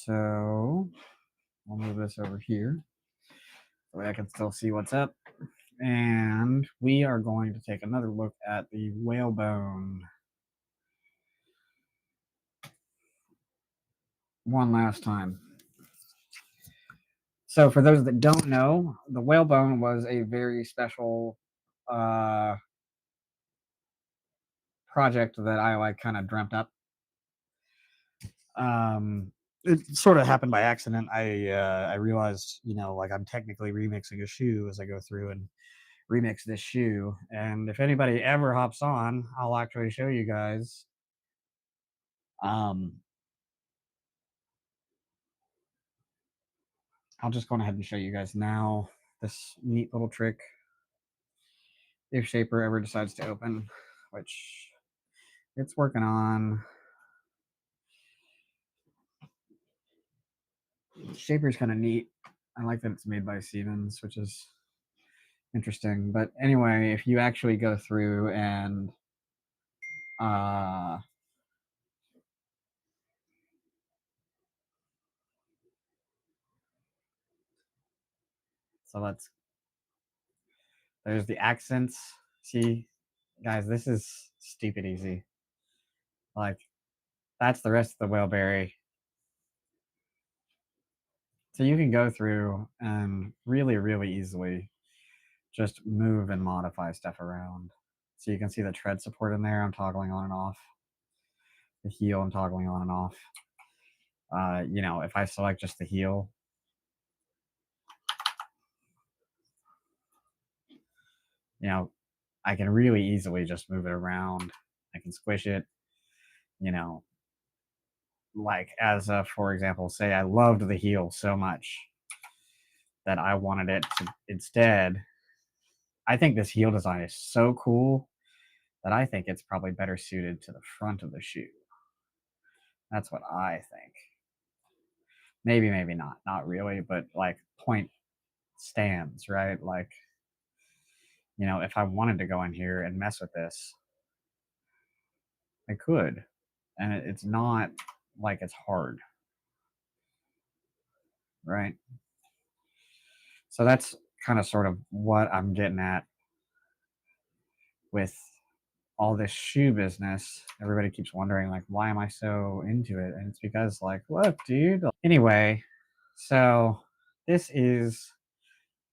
So I'll move this over here so I can still see what's up. And we are going to take another look at the whalebone one last time. So for those that don't know, the whalebone was a very special project that I like kind of dreamt up. It sort of happened by accident. I realized, like I'm technically remixing a shoe as I go through and remix this shoe. And if anybody ever hops on, I'll actually show you guys. Um, I'll just go ahead and show you guys now this neat little trick. If Shaper ever decides to open, which it's working on. Shaper's kind of neat. I like that it's made by Siemens, which is interesting. But anyway, if you actually go through and so there's the accents. See, guys, this is stupid easy. Like, that's the rest of the whaleberry. So you can go through and really, really easily just move and modify stuff around. So you can see the tread support in there. I'm toggling on and off. The heel, I'm toggling on and off. If I select just the heel, I can really easily just move it around. I can squish it, like for example, say I loved the heel so much that I wanted it to instead. I think this heel design is so cool that I think it's probably better suited to the front of the shoe. That's what I think. Maybe not really, but like point stands, right? Like, if I wanted to go in here and mess with this, I could. And it's not like it's hard, right? So that's kind of sort of what I'm getting at with all this shoe business. Everybody keeps wondering, like, why am I so into it? And it's because, like, look, dude. Anyway, so this is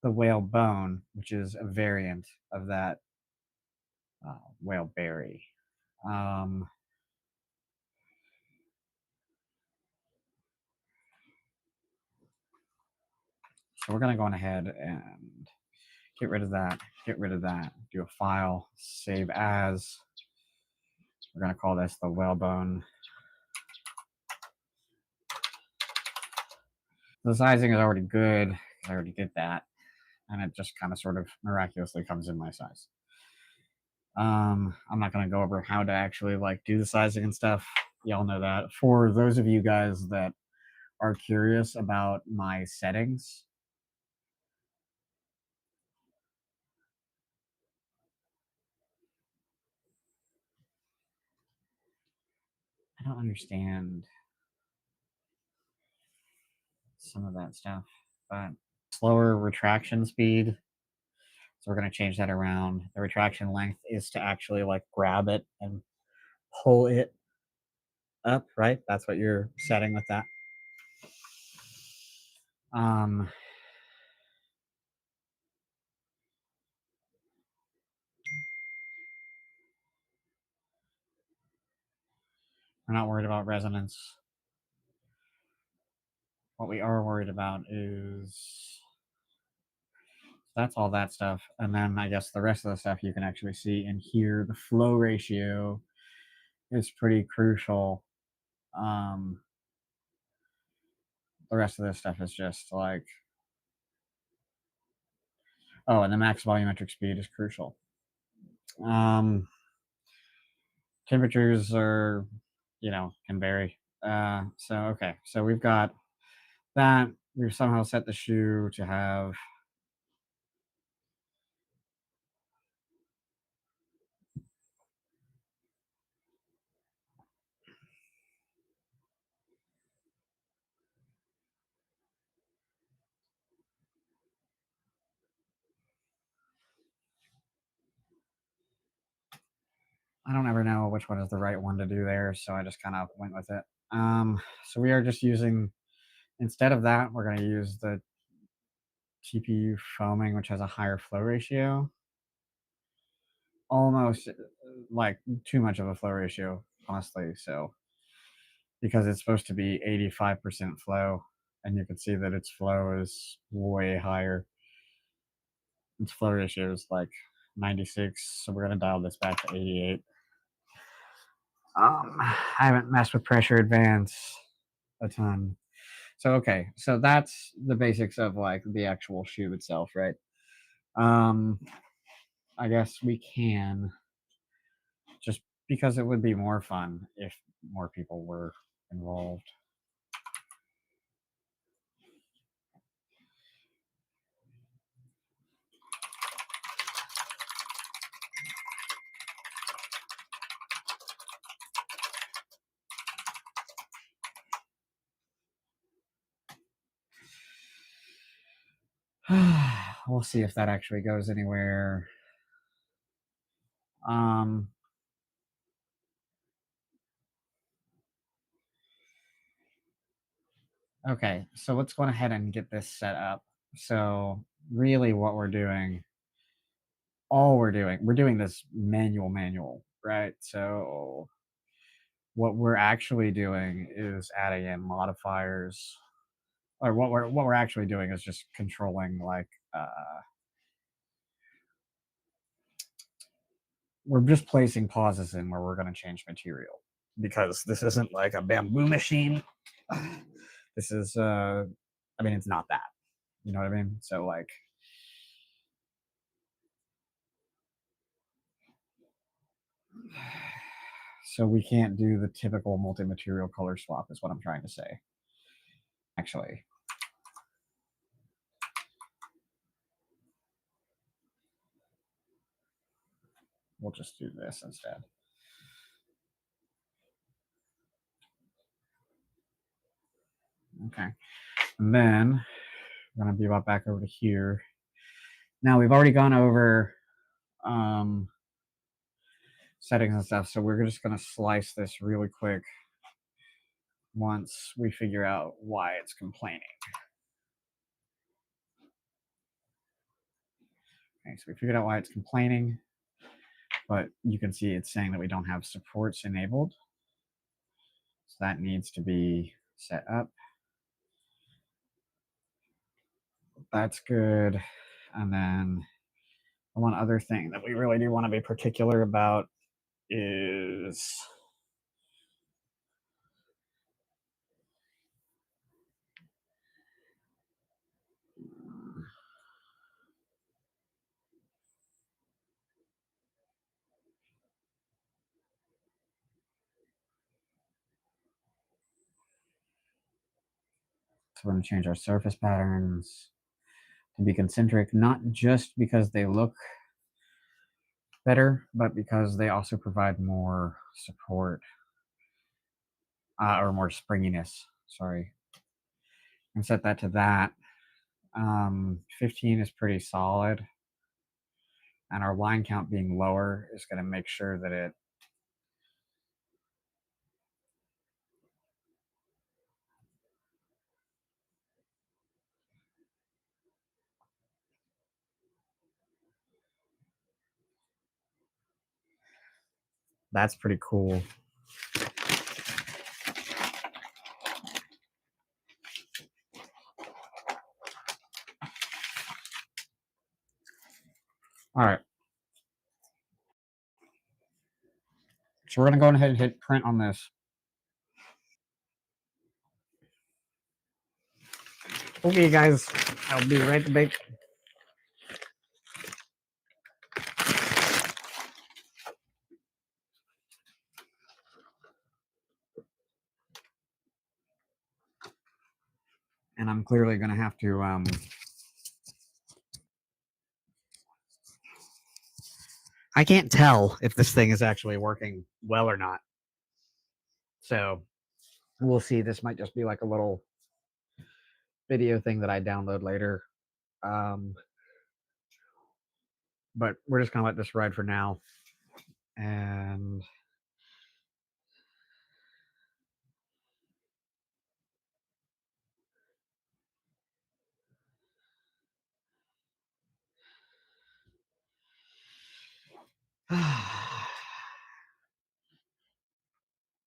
the whalebone, which is a variant of that whaleberry. So we're going to go on ahead and get rid of that, do a file, save as. We're going to call this the whalebone. The sizing is already good. I already did that. And it just kind of sort of miraculously comes in my size. I'm not going to go over how to actually like do the sizing and stuff. Y'all know that. For those of you guys that are curious about my settings, I don't understand some of that stuff, but slower retraction speed. So we're going to change that around. The retraction length is to actually like grab it and pull it up, right? That's what you're setting with that. We're not worried about resonance. What we are worried about is that's all that stuff. And then I guess the rest of the stuff you can actually see in here. The flow ratio is pretty crucial. The rest of this stuff is just like, oh, and the max volumetric speed is crucial. Temperatures are, can vary. Okay. So we've got that. We've somehow set the shoe to have I don't ever know which one is the right one to do there, so I just kind of went with it. So we are just using, instead of that, we're going to use the TPU foaming, which has a higher flow ratio. Almost like too much of a flow ratio, honestly. So because it's supposed to be 85% flow, and you can see that its flow is way higher. Its flow ratio is like 96, so we're gonna dial this back to 88. I haven't messed with pressure advance a ton. So okay, so that's the basics of like the actual shoe itself, right? Um, I guess we can, just because it would be more fun if more people were involved. We'll see if that actually goes anywhere. Um, okay, so let's go ahead and get this set up. So really what we're doing, we're doing this manual, right? So what we're actually doing is adding in modifiers, or what we're actually doing is just controlling like we're just placing pauses in where we're going to change material, because this isn't like a bamboo machine. This is I mean, it's not that, you know what I mean? So like, so we can't do the typical multi-material color swap is what I'm trying to say. Actually, we'll just do this instead. Okay, and then we're gonna be back over to here. Now we've already gone over um, settings and stuff, so we're just gonna slice this really quick once we figure out why it's complaining. Okay, so we figured out why it's complaining, but you can see it's saying that we don't have supports enabled. So that needs to be set up. That's good. And then the one other thing that we really do want to be particular about is so we're going to change our surface patterns to be concentric, not just because they look better, but because they also provide more support, or more springiness. Sorry. And set that to that. 15 is pretty solid. And our line count being lower is going to make sure that it that's pretty cool. All right. So we're going to go ahead and hit print on this. Okay, guys, I'll be right back. And I'm clearly going to have to I can't tell if this thing is actually working well or not. So we'll see. This might just be like a little video thing that I download later. But we're just going to let this ride for now. And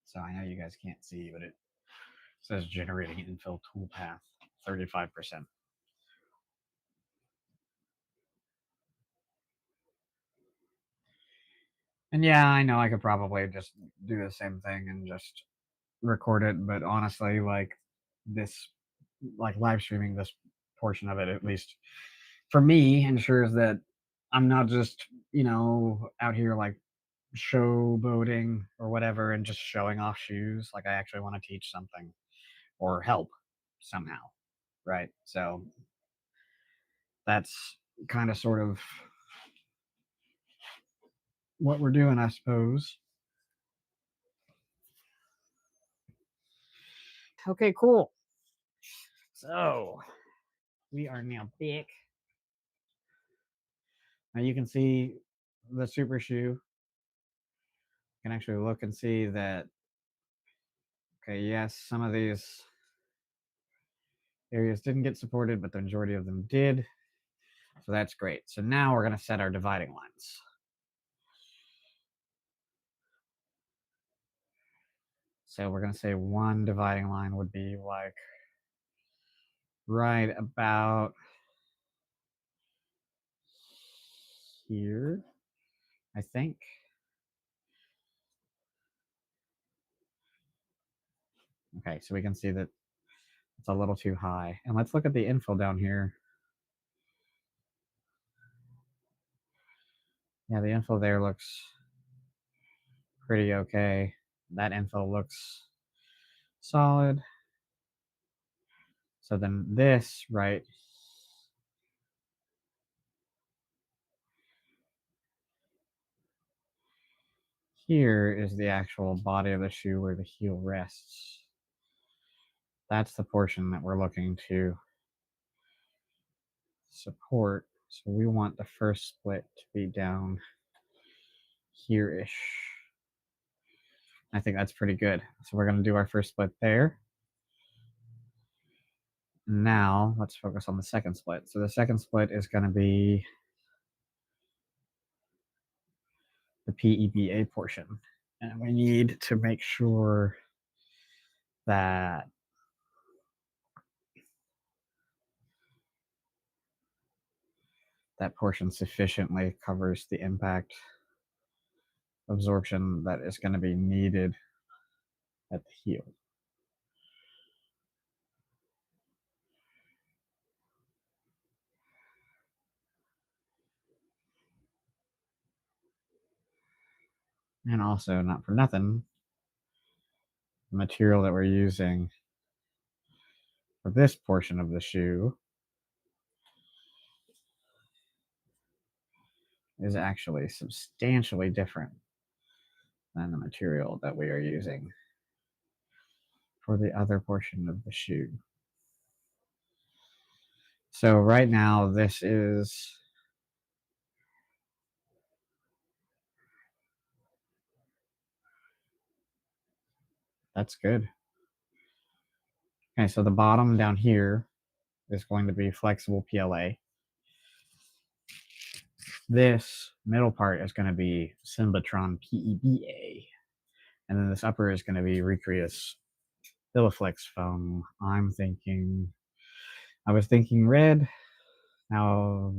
so I know you guys can't see, but it says generating infill toolpath 35%. And yeah, I know I could probably just do the same thing and just record it, but honestly, like this, like live streaming this portion of it, at least for me, ensures that I'm not just, out here like showboating or whatever and just showing off shoes. Like I actually want to teach something or help somehow, right? So that's kind of sort of what we're doing, I suppose. Okay, cool. So we are now back. Now you can see the super shoe. You can actually look and see that, okay, yes, some of these areas didn't get supported, but the majority of them did. So that's great. So now we're going to set our dividing lines. So we're going to say one dividing line would be like right about here, I think. Okay, so we can see that it's a little too high. And let's look at the info down here. Yeah, the info there looks pretty okay. That info looks solid. So then this, right, here is the actual body of the shoe where the heel rests. That's the portion that we're looking to support. So we want the first split to be down here-ish. I think that's pretty good. So we're going to do our first split there. Now let's focus on the second split. So the second split is going to be the PEBA portion. And we need to make sure that that portion sufficiently covers the impact absorption that is going to be needed at the heel. And also, not for nothing, the material that we're using for this portion of the shoe is actually substantially different than the material that we are using for the other portion of the shoe. So right now, this is that's good. Okay, so the bottom down here is going to be flexible PLA. This middle part is going to be Symbatron PEBA. And then this upper is going to be Recreus Biliflex foam. I was thinking red. Now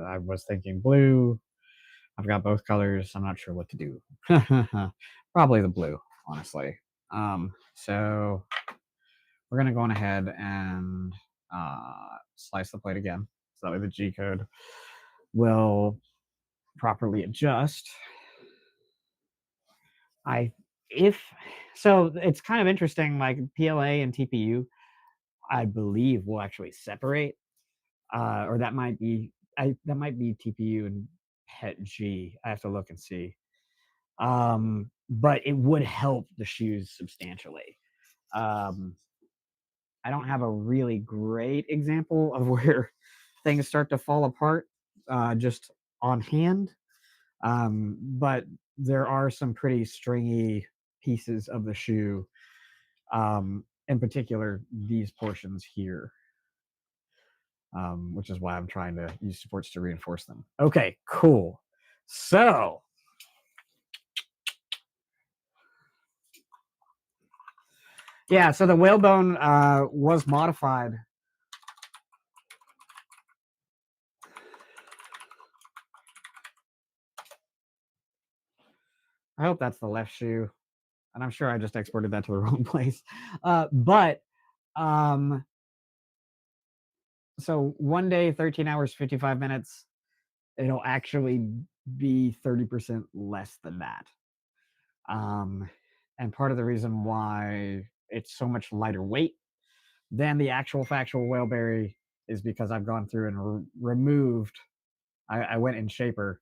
I was thinking blue. I've got both colors. I'm not sure what to do. Probably the blue, honestly. So we're going to go on ahead and slice the plate again. So that way the G code will properly adjust. So it's kind of interesting, like PLA and TPU, I believe will actually separate, or that might be TPU and PET G. I have to look and see. But it would help the shoes substantially. I don't have a really great example of where things start to fall apart just on hand. But there are some pretty stringy pieces of the shoe, in particular these portions here, which is why I'm trying to use supports to reinforce them. Okay, cool. So yeah, so the whalebone was modified. I hope that's the left shoe, and I'm sure I just exported that to the wrong place. But so one day, 13 hours, 55 minutes, it'll actually be 30% less than that. And part of the reason why it's so much lighter weight than the actual factual whaleberry is because I've gone through and removed, I went in shaper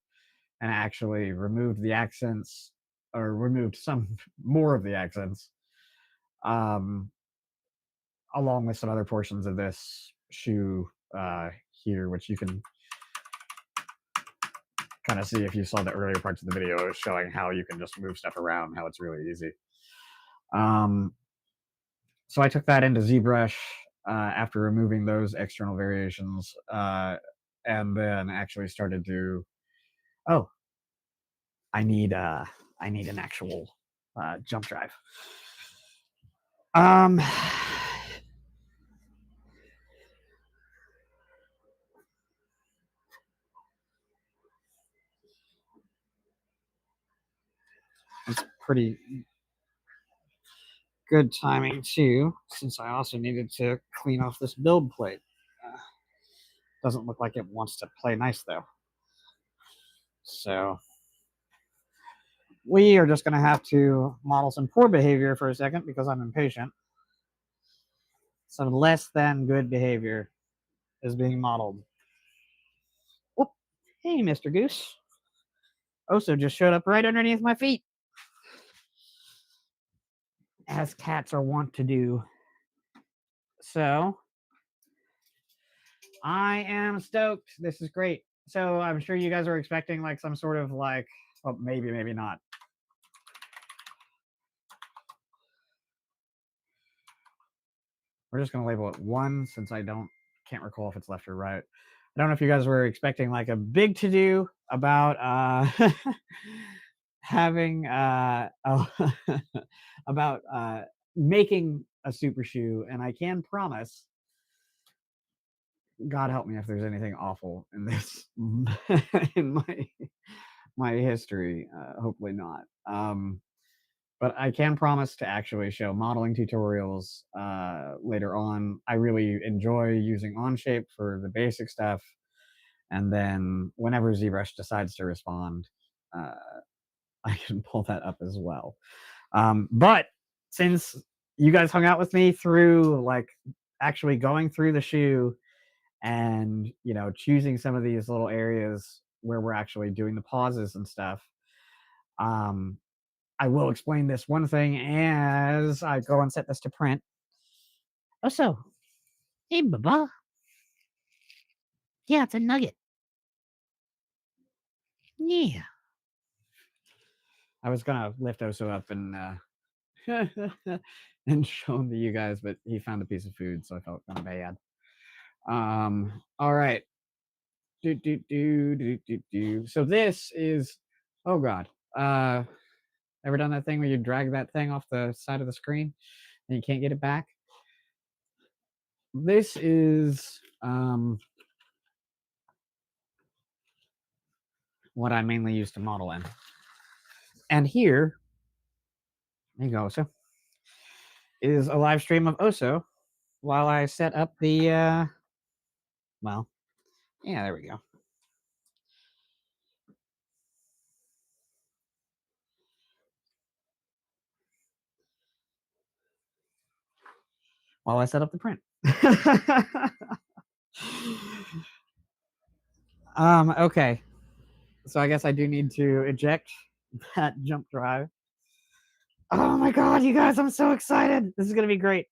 and actually removed the accents, or removed some more of the accents, um, along with some other portions of this shoe here, which you can kind of see if you saw the earlier parts of the video showing how you can just move stuff around, how it's really easy. So I took that into ZBrush after removing those external variations, and then actually started to, oh, I need an actual jump drive. It's pretty good timing too, since I also needed to clean off this build plate. Doesn't look like it wants to play nice though. So we are just going to have to model some poor behavior for a second because I'm impatient. Some less than good behavior is being modeled. Whoop. Hey, Mr. Goose. Oso just showed up right underneath my feet, as cats are wont to do. So I am stoked. This is great. So I'm sure you guys are expecting like some sort of like, well, maybe not. We're just gonna label it 1 since I can't recall if it's left or right. I don't know if you guys were expecting like a big to do about having about making a super shoe, and I can promise, God help me if there's anything awful in this in my history. Hopefully not. But I can promise to actually show modeling tutorials later on. I really enjoy using Onshape for the basic stuff, and then whenever ZBrush decides to respond, I can pull that up as well. But since you guys hung out with me through like actually going through the shoe and choosing some of these little areas where we're actually doing the pauses and stuff, I will explain this one thing as I go and set this to print. Oh, so, hey, Baba. Yeah, it's a nugget. Yeah. I was gonna lift Oso up and and show him to you guys, but he found a piece of food, so I felt kind of bad. All right. So this is, oh god. Ever done that thing where you drag that thing off the side of the screen and you can't get it back? This is what I mainly use to model in. And here, there you go, Oso, is a live stream of Oso while I set up the, well, yeah, there we go. While I set up the print. Okay. So I guess I do need to eject that jump drive. Oh my god, you guys, I'm so excited. This is gonna be great.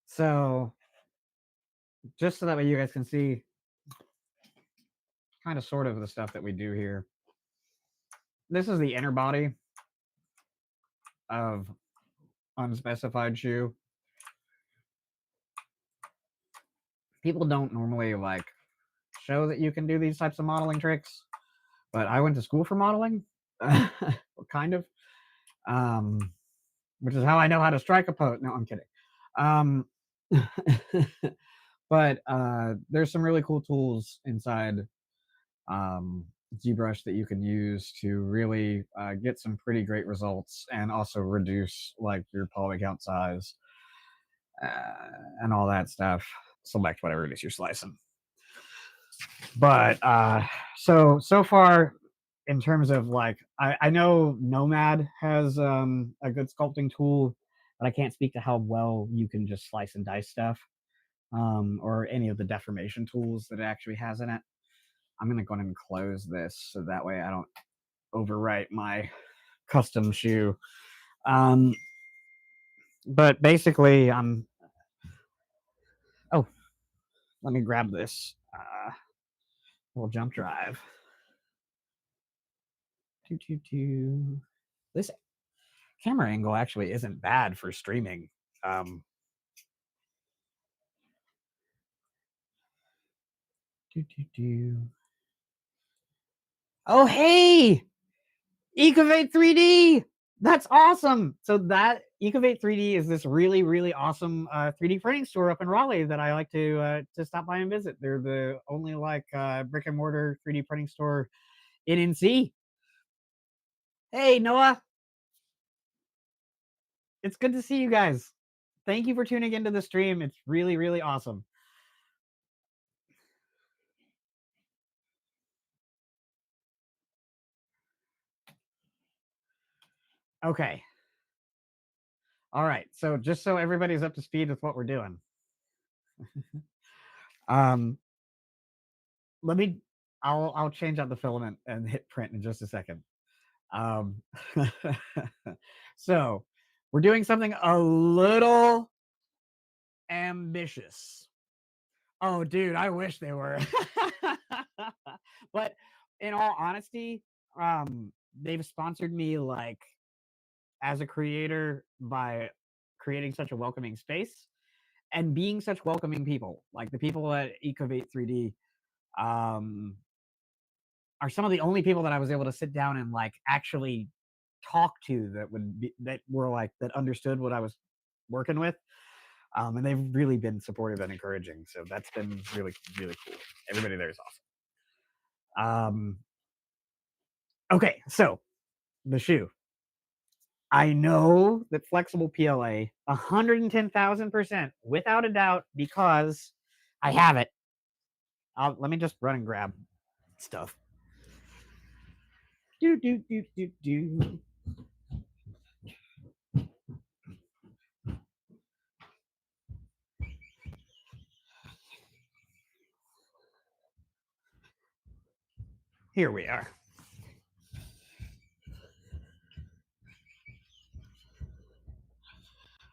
So just so that way you guys can see kind of sort of the stuff that we do here. This is the inner body of unspecified shoe. People don't normally like show that you can do these types of modeling tricks, but I went to school for modeling, kind of, which is how I know how to strike a pose. No, I'm kidding. But there's some really cool tools inside ZBrush that you can use to really get some pretty great results and also reduce like your poly count size and all that stuff. Select whatever it is you're slicing. But so far in terms of like I know Nomad has a good sculpting tool, but I can't speak to how well you can just slice and dice stuff or any of the deformation tools that it actually has in it. I'm gonna go ahead and close this so that way I don't overwrite my custom shoe. But basically, oh, let me grab this little jump drive. This camera angle actually isn't bad for streaming. Oh, hey, Ecovate 3D. That's awesome. So that Ecovate 3D is this really, really awesome 3D printing store up in Raleigh that I like to stop by and visit. They're the only like brick and mortar 3D printing store in NC. Hey, Noah. It's good to see you guys. Thank you for tuning into the stream. It's really, really awesome. Okay. All right. So just so everybody's up to speed with what we're doing. Let me I'll change out the filament and hit print in just a second. So we're doing something a little ambitious. Oh, dude, I wish they were. But in all honesty, they've sponsored me like as a creator by creating such a welcoming space and being such welcoming people. Like the people at Ecovate 3D are some of the only people that I was able to sit down and like actually talk to that were like that understood what I was working with. And they've really been supportive and encouraging. So that's been really, really cool. Everybody there is awesome. Okay, so the shoe. I know that flexible PLA 110,000% without a doubt because I have it. Let me just run and grab stuff. Do do do do do. Here we are.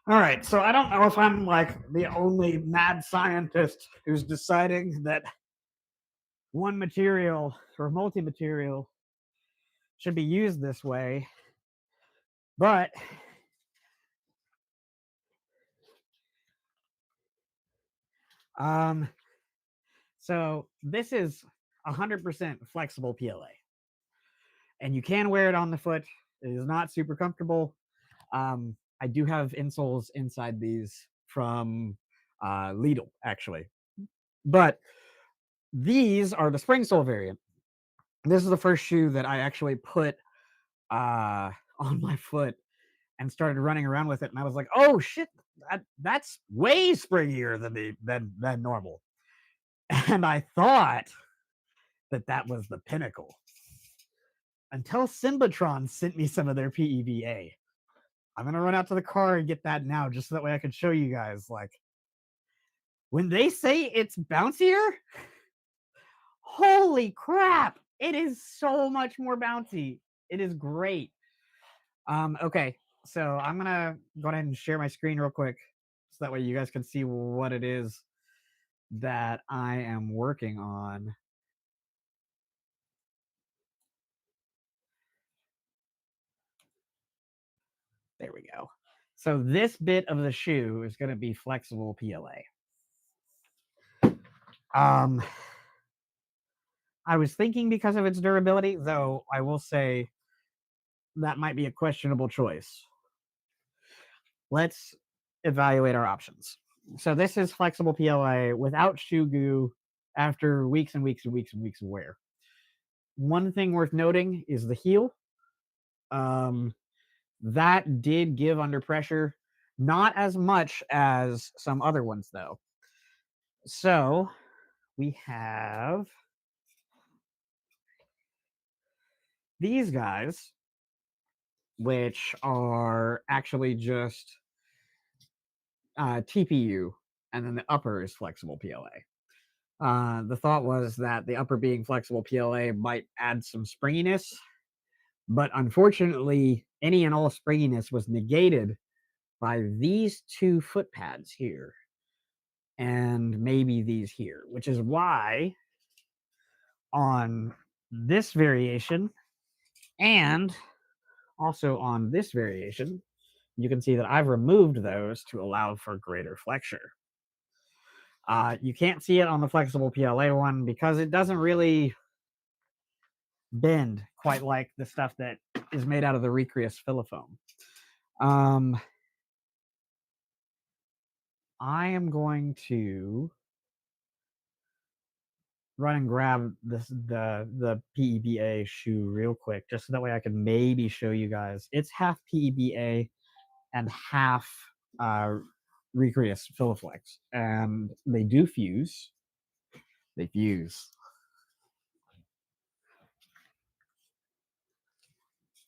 All right, so I don't know if I'm like the only mad scientist who's deciding that one material or multi-material should be used this way, but so this is 100% flexible PLA, and you can wear it on the foot. It is not super comfortable. I do have insoles inside these from Lidl, actually, but these are the spring sole variant. This is the first shoe that I actually put on my foot and started running around with it, and I was like, "Oh shit, that's way springier than normal." And I thought that was the pinnacle until Symbatron sent me some of their PEBA. I'm gonna run out to the car and get that now, just so that way I can show you guys. Like when they say it's bouncier, holy crap! It is so much more bouncy. It is great. Okay, so I'm gonna go ahead and share my screen real quick, so that way you guys can see what it is. that I am working on. There we go. So this bit of the shoe is going to be flexible PLA. I was thinking because of its durability, though I will say that might be a questionable choice. Let's evaluate our options. So this is flexible PLA without shoe goo after weeks and weeks and weeks and weeks of wear. One thing worth noting is the heel. That did give under pressure, not as much as some other ones though. So we have these guys, which are actually just TPU, and then the upper is flexible PLA. The thought was that the upper being flexible PLA might add some springiness, but unfortunately, any and all springiness was negated by these two foot pads here and maybe these here, which is why on this variation and also on this variation, you can see that I've removed those to allow for greater flexure. You can't see it on the flexible PLA one because it doesn't really bend quite like the stuff that is made out of the Recreus Filifoam. I am going to run and grab the PEBA shoe real quick, just so that way I can maybe show you guys. It's half PEBA and half Recreus Filaflex, and they do fuse. They fuse.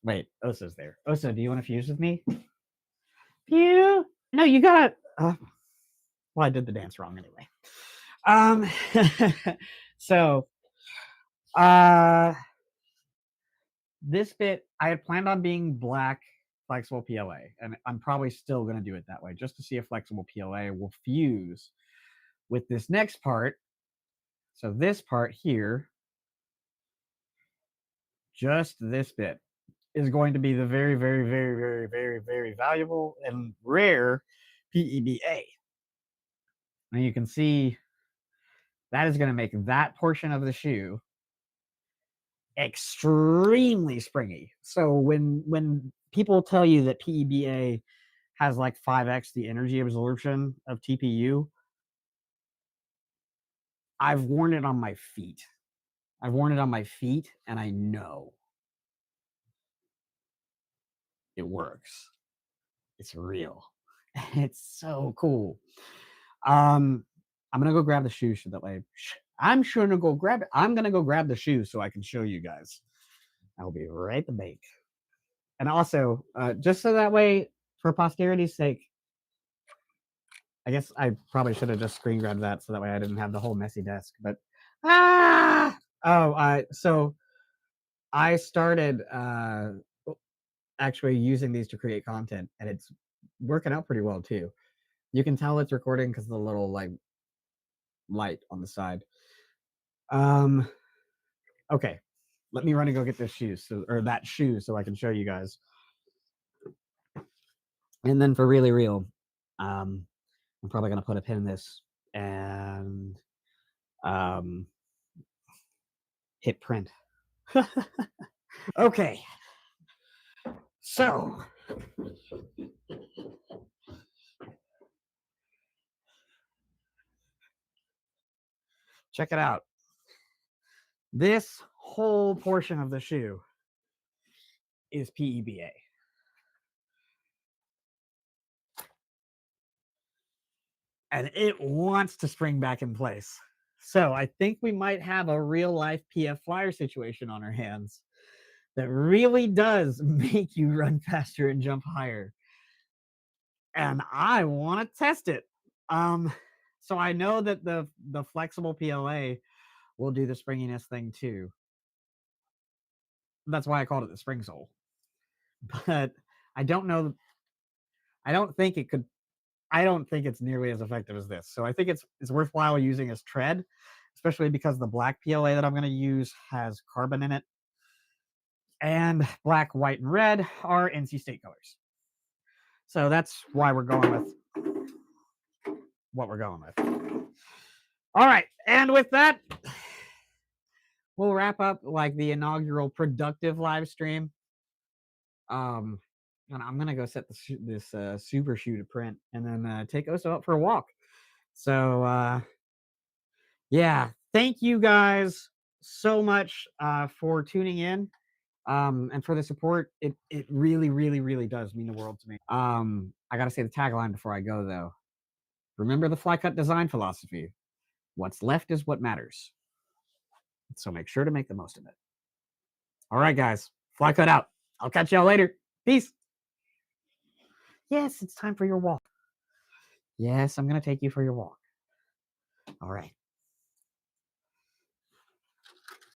Wait, Osa's there. Osa, do you want to fuse with me? Pew. No, you got. Well, I did the dance wrong anyway. So, this bit I had planned on being black flexible PLA, and I'm probably still going to do it that way, just to see if flexible PLA will fuse with this next part. So this part here, just this bit, is going to be the very, very, very, very, very, very valuable and rare PEBA. And you can see that is going to make that portion of the shoe extremely springy. So when people tell you that PEBA has like 5x the energy absorption of TPU, I've worn it on my feet. I've worn it on my feet, and I know it works. It's real. It's so cool. I'm gonna go grab the shoe so that way I'm sure to go grab it. I'm gonna go grab the shoe so I can show you guys. I'll be right back. And also, just so that way, for posterity's sake, I guess I probably should have just screen grabbed that so that way I didn't have the whole messy desk. But so I started actually using these to create content, and it's working out pretty well too. You can tell it's recording because of the little like light on the side. Okay, let me run and go get this shoe, or that shoe, so I can show you guys. And then for really real, I'm probably gonna put a pin in this and hit print. Okay, so check it out. This whole portion of the shoe is PEBA. And it wants to spring back in place. So I think we might have a real life PF Flyer situation on our hands that really does make you run faster and jump higher. And I want to test it. So I know that the flexible PLA will do the springiness thing too. That's why I called it the spring sole. But I don't know. I don't think it could. I don't think it's nearly as effective as this. So I think it's worthwhile using as tread, especially because the black PLA that I'm going to use has carbon in it, and black, white, and red are NC State colors. So that's why we're going with what we're going with. All right, and with that, we'll wrap up like the inaugural productive live stream. And I'm gonna go set this super shoe to print, and then take Oso out for a walk. So yeah, thank you guys so much for tuning in, and for the support. It really, really, really does mean the world to me. I gotta say the tagline before I go though. Remember the fly cut design philosophy. What's left is what matters. So make sure to make the most of it. All right, guys, fly cut out. I'll catch y'all later. Peace. Yes, it's time for your walk. Yes, I'm going to take you for your walk. All right.